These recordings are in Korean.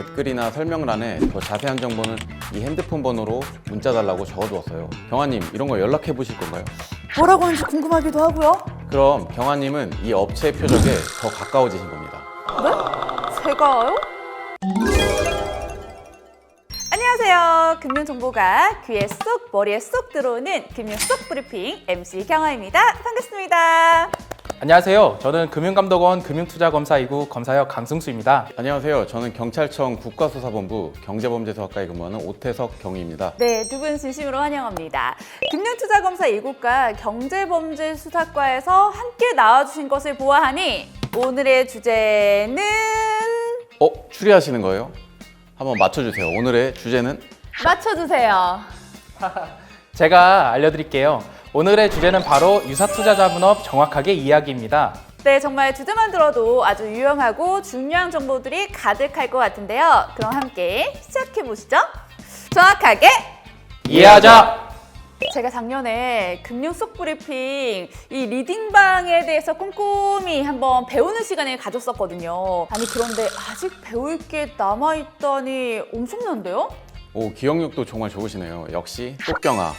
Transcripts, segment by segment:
댓글이나 설명란에 더 자세한 정보는 이 핸드폰 번호로 문자 달라고 적어두었어요. 경아님, 이런 거 연락해 보실 건가요? 뭐라고 하는지 궁금하기도 하고요. 그럼 경아님은 이 업체 표적에 더 가까워지신 겁니다. 네? 제가요? 안녕하세요. 금융정보가 귀에 쏙 머리에 쏙 들어오는 금융 쏙 브리핑 MC 경아입니다. 반갑습니다. 안녕하세요. 저는 금융감독원 금융투자검사 2구 검사역 강승수입니다. 안녕하세요. 저는 경찰청 국가수사본부 경제범죄수사과에 근무하는 오태석 경위입니다. 네, 두 분 진심으로 환영합니다. 금융투자검사 2구과 경제범죄수사과에서 함께 나와주신 것을 보아하니 오늘의 주제는 추리하시는 거예요? 한번 맞춰주세요. 오늘의 주제는? 맞춰주세요. 제가 알려드릴게요. 오늘의 주제는 바로 유사투자자문업 정확하게 이야기입니다. 네, 정말 주제만 들어도 아주 유용하고 중요한 정보들이 가득할 것 같은데요. 그럼 함께 시작해보시죠. 정확하게 이해하자! 제가 작년에 금융 속 브리핑 이 리딩방에 대해서 꼼꼼히 한번 배우는 시간을 가졌었거든요. 아니 그런데 아직 배울 게 남아있다니 엄청난데요? 오, 기억력도 정말 좋으시네요. 역시 똑경아.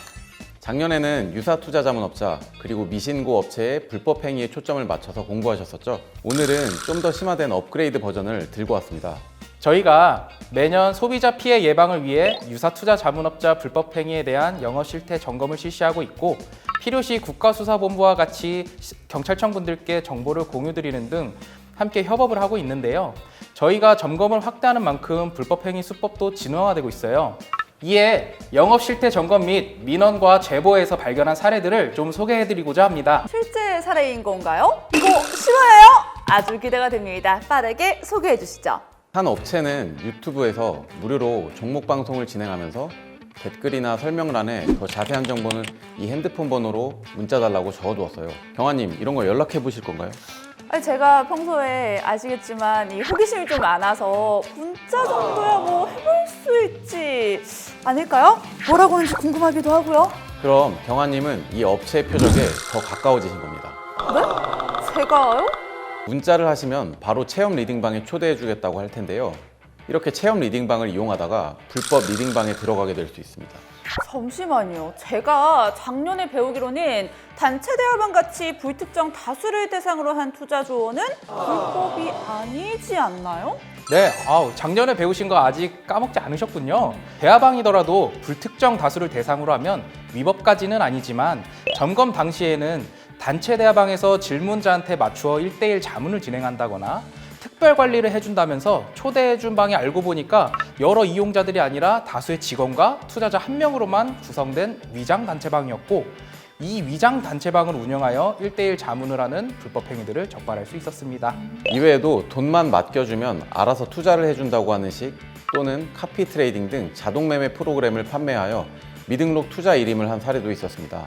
작년에는 유사투자자문업자 그리고 미신고 업체의 불법 행위에 초점을 맞춰서 공부하셨었죠? 오늘은 좀 더 심화된 업그레이드 버전을 들고 왔습니다. 저희가 매년 소비자 피해 예방을 위해 유사투자자문업자 불법 행위에 대한 영업 실태 점검을 실시하고 있고 필요시 국가수사본부와 같이 경찰청 분들께 정보를 공유드리는 등 함께 협업을 하고 있는데요. 저희가 점검을 확대하는 만큼 불법 행위 수법도 진화되고 있어요. 이에 영업 실태 점검 및 민원과 제보에서 발견한 사례들을 좀 소개해드리고자 합니다. 실제 사례인 건가요? 이거 실화예요? 아주 기대가 됩니다. 빠르게 소개해 주시죠. 한 업체는 유튜브에서 무료로 종목 방송을 진행하면서 댓글이나 설명란에 더 자세한 정보는 이 핸드폰 번호로 문자 달라고 적어두었어요. 경아님, 이런 거 연락해 보실 건가요? 아니 제가 평소에 아시겠지만 이 호기심이 좀 많아서 문자 정도야 뭐 해볼 수 있지 않을까요? 뭐라고 하는지 궁금하기도 하고요. 그럼 경아님은 이 업체 표적에 더 가까워지신 겁니다. 네? 제가요? 문자를 하시면 바로 체험 리딩방에 초대해 주겠다고 할 텐데요. 이렇게 체험 리딩방을 이용하다가 불법 리딩방에 들어가게 될 수 있습니다. 잠시만요. 제가 작년에 배우기로는 단체 대화방 같이 불특정 다수를 대상으로 한 투자 조언은 불법이 아니지 않나요? 네, 작년에 배우신 거 아직 까먹지 않으셨군요. 대화방이더라도 불특정 다수를 대상으로 하면 위법까지는 아니지만 점검 당시에는 단체 대화방에서 질문자한테 맞추어 1대1 자문을 진행한다거나 특별 관리를 해준다면서 초대해준 방이 알고 보니까 여러 이용자들이 아니라 다수의 직원과 투자자 한 명으로만 구성된 위장 단체방이었고 이 위장 단체방을 운영하여 1대1 자문을 하는 불법 행위들을 적발할 수 있었습니다. 이외에도 돈만 맡겨주면 알아서 투자를 해준다고 하는 식 또는 카피 트레이딩 등 자동 매매 프로그램을 판매하여 미등록 투자 일임을 한 사례도 있었습니다.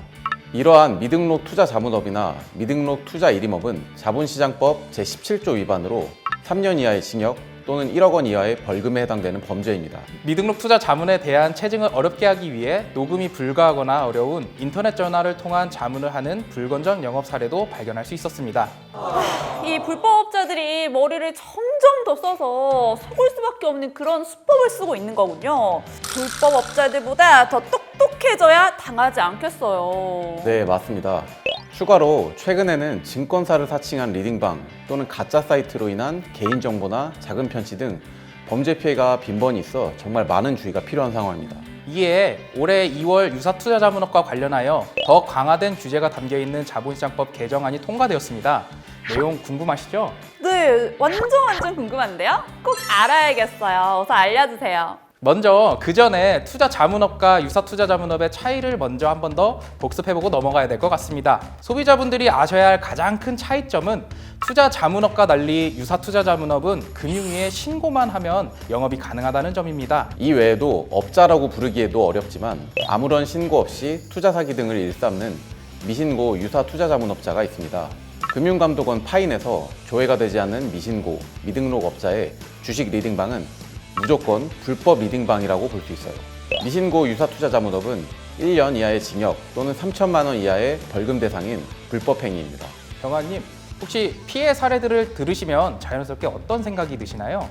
이러한 미등록 투자 자문업이나 미등록 투자 일임업은 자본시장법 제17조 위반으로 3년 이하의 징역 또는 1억 원 이하의 벌금에 해당되는 범죄입니다. 미등록 투자 자문에 대한 체증을 어렵게 하기 위해 녹음이 불가하거나 어려운 인터넷 전화를 통한 자문을 하는 불건전 영업 사례도 발견할 수 있었습니다. 이 불법업자들이 머리를 점점 더 써서 속을 수밖에 없는 그런 수법을 쓰고 있는 거군요. 불법업자들보다 더 똑똑해져야 당하지 않겠어요. 네, 맞습니다. 추가로 최근에는 증권사를 사칭한 리딩방 또는 가짜 사이트로 인한 개인정보나 자금 편취 등 범죄 피해가 빈번히 있어 정말 많은 주의가 필요한 상황입니다. 이에 올해 2월 유사투자자문업과 관련하여 더 강화된 규제가 담겨있는 자본시장법 개정안이 통과되었습니다. 내용 궁금하시죠? 네, 완전 궁금한데요? 꼭 알아야겠어요. 어서 알려주세요. 먼저 그 전에 투자자문업과 유사투자자문업의 차이를 먼저 한 번 더 복습해보고 넘어가야 될 것 같습니다. 소비자분들이 아셔야 할 가장 큰 차이점은 투자자문업과 달리 유사투자자문업은 금융위에 신고만 하면 영업이 가능하다는 점입니다. 이 외에도 업자라고 부르기에도 어렵지만 아무런 신고 없이 투자 사기 등을 일삼는 미신고 유사투자자문업자가 있습니다. 금융감독원 파인에서 조회가 되지 않는 미신고, 미등록 업자의 주식 리딩방은 무조건 불법 리딩방이라고 볼 수 있어요. 미신고 유사투자자문업은 1년 이하의 징역 또는 3천만 원 이하의 벌금 대상인 불법 행위입니다. 경아님, 혹시 피해 사례들을 들으시면 자연스럽게 어떤 생각이 드시나요?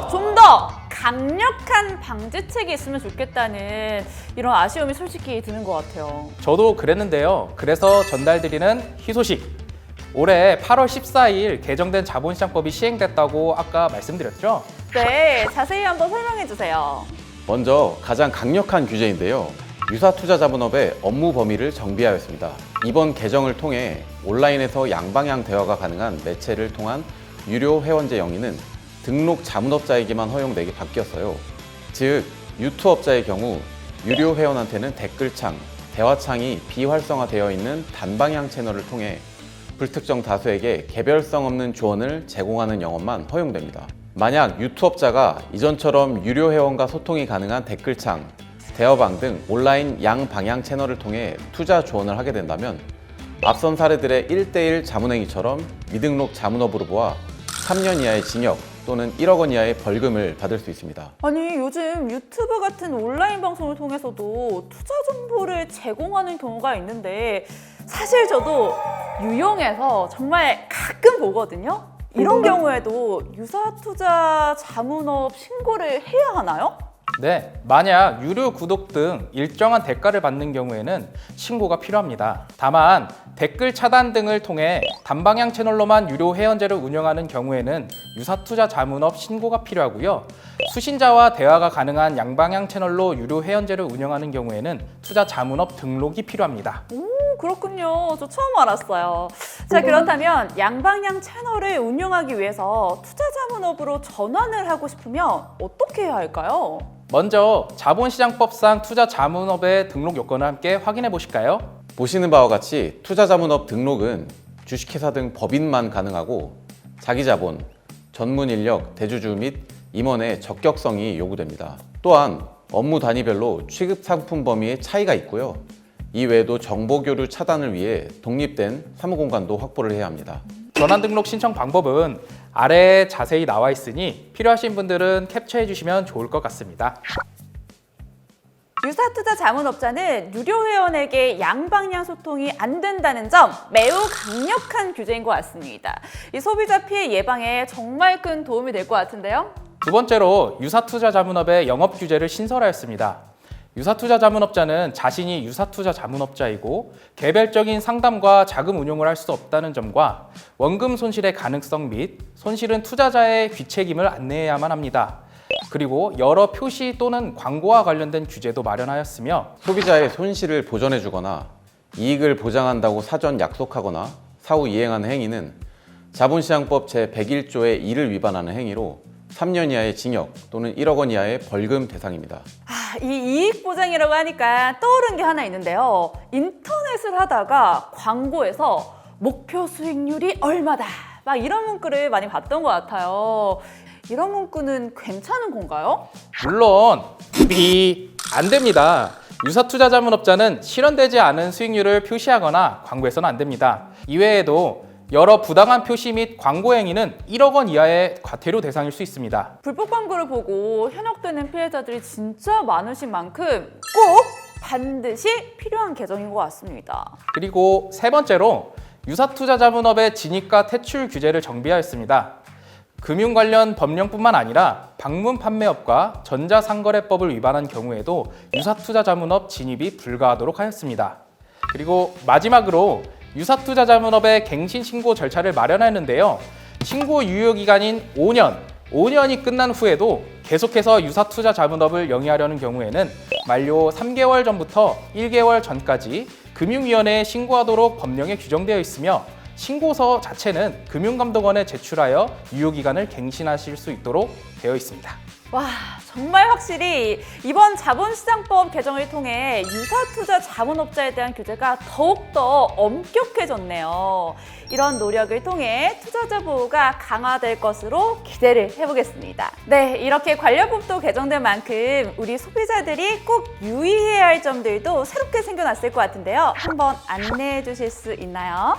좀 더 강력한 방지책이 있으면 좋겠다는 이런 아쉬움이 솔직히 드는 것 같아요. 저도 그랬는데요. 그래서 전달드리는 희소식. 올해 8월 14일 개정된 자본시장법이 시행됐다고 아까 말씀드렸죠? 네, 자세히 한번 설명해 주세요. 먼저 가장 강력한 규제인데요. 유사투자자문업의 업무 범위를 정비하였습니다. 이번 개정을 통해 온라인에서 양방향 대화가 가능한 매체를 통한 유료 회원제 영위는 등록 자문업자에게만 허용되게 바뀌었어요. 즉, 유투업자의 경우 유료 회원한테는 댓글창, 대화창이 비활성화되어 있는 단방향 채널을 통해 불특정 다수에게 개별성 없는 조언을 제공하는 영업만 허용됩니다. 만약 유투업자가 이전처럼 유료 회원과 소통이 가능한 댓글창, 대화방 등 온라인 양방향 채널을 통해 투자 조언을 하게 된다면 앞선 사례들의 1:1 자문행위처럼 미등록 자문업으로 보아 3년 이하의 징역 또는 1억 원 이하의 벌금을 받을 수 있습니다. 아니, 요즘 유튜브 같은 온라인 방송을 통해서도 투자 정보를 제공하는 경우가 있는데 사실 저도 유용해서 정말 가끔 보거든요. 이런 경우에도 유사투자 자문업 신고를 해야 하나요? 네, 만약 유료 구독 등 일정한 대가를 받는 경우에는 신고가 필요합니다. 다만 댓글 차단 등을 통해 단방향 채널로만 유료 회원제를 운영하는 경우에는 유사투자 자문업 신고가 필요하고요. 수신자와 대화가 가능한 양방향 채널로 유료 회원제를 운영하는 경우에는 투자 자문업 등록이 필요합니다. 그렇군요. 저 처음 알았어요. 자, 그렇다면 양방향 채널을 운영하기 위해서 투자 자문업으로 전환을 하고 싶으면 어떻게 해야 할까요? 먼저 자본시장법상 투자 자문업의 등록 요건을 함께 확인해 보실까요? 보시는 바와 같이 투자자문업 등록은 주식회사 등 법인만 가능하고 자기자본, 전문 인력, 대주주 및 임원의 적격성이 요구됩니다. 또한 업무 단위별로 취급 상품 범위의 차이가 있고요. 이 외에도 정보교류 차단을 위해 독립된 사무공간도 확보를 해야 합니다. 전환 등록 신청 방법은 아래에 자세히 나와 있으니 필요하신 분들은 캡처해 주시면 좋을 것 같습니다. 유사투자 자문업자는 유료 회원에게 양방향 소통이 안 된다는 점 매우 강력한 규제인 것 같습니다. 이 소비자 피해 예방에 정말 큰 도움이 될 것 같은데요. 두 번째로 유사투자 자문업의 영업 규제를 신설하였습니다. 유사투자 자문업자는 자신이 유사투자 자문업자이고 개별적인 상담과 자금 운용을 할 수 없다는 점과 원금 손실의 가능성 및 손실은 투자자의 귀책임을 안내해야만 합니다. 그리고 여러 표시 또는 광고와 관련된 규제도 마련하였으며 소비자의 손실을 보전해주거나 이익을 보장한다고 사전 약속하거나 사후 이행하는 행위는 자본시장법 제101조의 2를 위반하는 행위로 3년 이하의 징역 또는 1억 원 이하의 벌금 대상입니다. 이 이익 보장이라고 하니까 떠오른 게 하나 있는데요. 인터넷을 하다가 광고에서 목표 수익률이 얼마다 막 이런 문구를 많이 봤던 것 같아요. 이런 문구는 괜찮은 건가요? 물론 안 됩니다. 유사투자 자문업자는 실현되지 않은 수익률을 표시하거나 광고해서는 안 됩니다. 이외에도 여러 부당한 표시 및 광고 행위는 1억 원 이하의 과태료 대상일 수 있습니다. 불법 광고를 보고 현혹되는 피해자들이 진짜 많으신 만큼 꼭 반드시 필요한 개정인 것 같습니다. 그리고 세 번째로 유사투자 자문업의 진입과 퇴출 규제를 정비하였습니다. 금융 관련 법령뿐만 아니라 방문 판매업과 전자상거래법을 위반한 경우에도 유사투자 자문업 진입이 불가하도록 하였습니다. 그리고 마지막으로 유사투자 자문업의 갱신 신고 절차를 마련하였는데요. 신고 유효 기간인 5년이 끝난 후에도 계속해서 유사투자 자문업을 영위하려는 경우에는 만료 3개월 전부터 1개월 전까지 금융위원회에 신고하도록 법령에 규정되어 있으며 신고서 자체는 금융감독원에 제출하여 유효기간을 갱신하실 수 있도록 되어 있습니다. 와, 정말 확실히 이번 자본시장법 개정을 통해 유사투자 자문업자에 대한 규제가 더욱더 엄격해졌네요. 이런 노력을 통해 투자자 보호가 강화될 것으로 기대를 해보겠습니다. 네, 이렇게 관련법도 개정된 만큼 우리 소비자들이 꼭 유의해야 할 점들도 새롭게 생겨났을 것 같은데요. 한번 안내해 주실 수 있나요?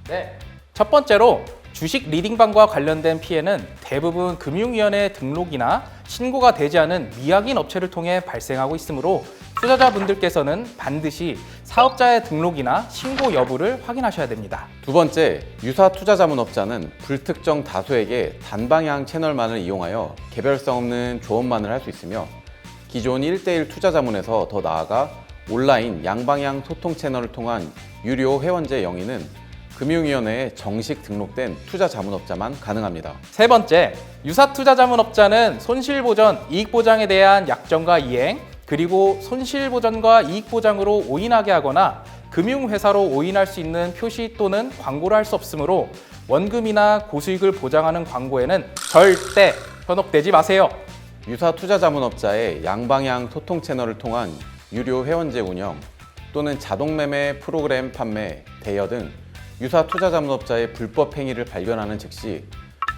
네. 첫 번째로 주식 리딩방과 관련된 피해는 대부분 금융위원회 등록이나 신고가 되지 않은 미확인 업체를 통해 발생하고 있으므로 투자자분들께서는 반드시 사업자의 등록이나 신고 여부를 확인하셔야 됩니다. 두 번째, 유사 투자 자문업자는 불특정 다수에게 단방향 채널만을 이용하여 개별성 없는 조언만을 할 수 있으며 기존 1:1 투자 자문에서 더 나아가 온라인 양방향 소통 채널을 통한 유료 회원제 영위는 금융위원회에 정식 등록된 투자 자문업자만 가능합니다. 세 번째, 유사 투자 자문업자는 손실보전, 이익보장에 대한 약정과 이행, 그리고 손실보전과 이익보장으로 오인하게 하거나 금융회사로 오인할 수 있는 표시 또는 광고를 할 수 없으므로 원금이나 고수익을 보장하는 광고에는 절대 현혹되지 마세요. 유사 투자 자문업자의 양방향 소통 채널을 통한 유료 회원제 운영 또는 자동매매 프로그램 판매, 대여 등 유사 투자 자문업자의 불법 행위를 발견하는 즉시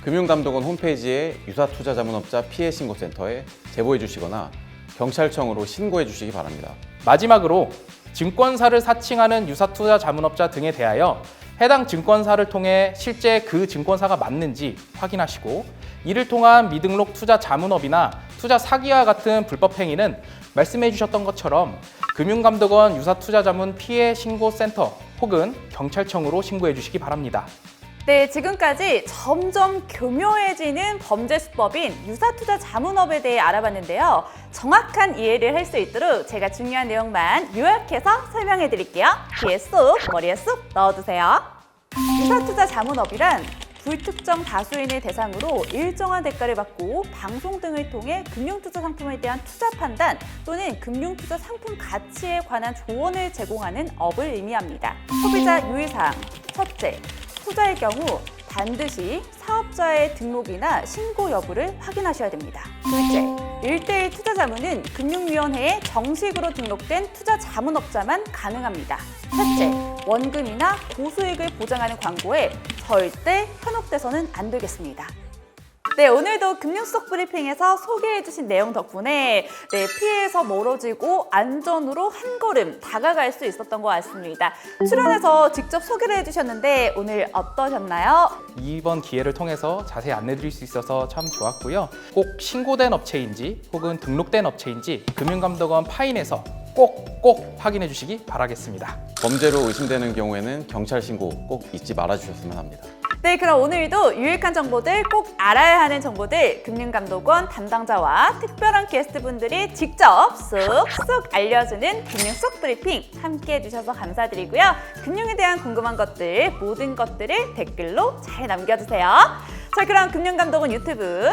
금융감독원 홈페이지에 유사 투자 자문업자 피해 신고센터에 제보해 주시거나 경찰청으로 신고해 주시기 바랍니다. 마지막으로 증권사를 사칭하는 유사 투자 자문업자 등에 대하여 해당 증권사를 통해 실제 그 증권사가 맞는지 확인하시고 이를 통한 미등록 투자 자문업이나 투자 사기와 같은 불법 행위는 말씀해 주셨던 것처럼 금융감독원 유사투자자문 피해 신고센터 혹은 경찰청으로 신고해 주시기 바랍니다. 네, 지금까지 점점 교묘해지는 범죄 수법인 유사투자 자문업에 대해 알아봤는데요. 정확한 이해를 할 수 있도록 제가 중요한 내용만 요약해서 설명해 드릴게요. 귀에 쏙, 머리에 쏙 넣어두세요. 유사투자 자문업이란 불특정 다수인을 대상으로 일정한 대가를 받고 방송 등을 통해 금융투자 상품에 대한 투자 판단 또는 금융투자 상품 가치에 관한 조언을 제공하는 업을 의미합니다. 소비자 유의사항 첫째, 투자의 경우 반드시 사업자의 등록이나 신고 여부를 확인하셔야 됩니다. 둘째, 1:1 투자자문은 금융위원회에 정식으로 등록된 투자자문업자만 가능합니다. 셋째, 원금이나 고수익을 보장하는 광고에 절대 현혹돼서는 안 되겠습니다. 네, 오늘도 금융 속 브리핑에서 소개해주신 내용 덕분에 피해에서 멀어지고 안전으로 한 걸음 다가갈 수 있었던 것 같습니다. 출연해서 직접 소개를 해주셨는데 오늘 어떠셨나요? 이번 기회를 통해서 자세히 안내드릴 수 있어서 참 좋았고요. 꼭 신고된 업체인지 혹은 등록된 업체인지 금융감독원 파인에서 꼭 확인해 주시기 바라겠습니다. 범죄로 의심되는 경우에는 경찰 신고 꼭 잊지 말아 주셨으면 합니다. 네, 그럼 오늘도 유익한 정보들, 꼭 알아야 하는 정보들 금융감독원 담당자와 특별한 게스트분들이 직접 쏙쏙 알려주는 금융 속 브리핑 함께 해주셔서 감사드리고요. 금융에 대한 궁금한 것들, 모든 것들을 댓글로 잘 남겨주세요. 자, 그럼 금융감독원 유튜브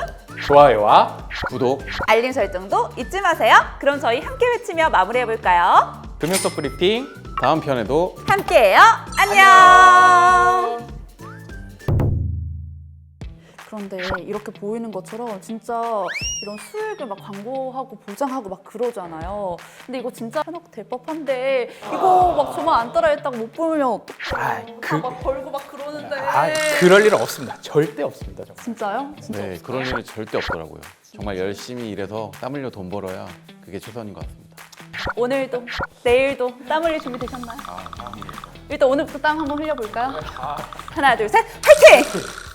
좋아요와 구독, 알림 설정도 잊지 마세요. 그럼 저희 함께 외치며 마무리해볼까요? 금융 속 브리핑 다음 편에도 함께해요. 안녕. 그런데 이렇게 보이는 것처럼 진짜 이런 수익을 막 광고하고 보장하고 막 그러잖아요. 근데 이거 진짜 현혹될 법한데 이거 막 저만 안 따라했다고 못 보면 막 벌고 막 그러는데. 그럴 일은 없습니다. 절대 없습니다. 정말. 진짜요? 진짜 네, 그런 일은 절대 없더라고요. 정말 열심히 일해서 땀 흘려 돈 벌어야 그게 최선인 것 같습니다. 오늘도 내일도 땀 흘릴 준비 되셨나요? 일단 오늘부터 땀 한번 흘려볼까요? 하나 둘 셋, 화이팅!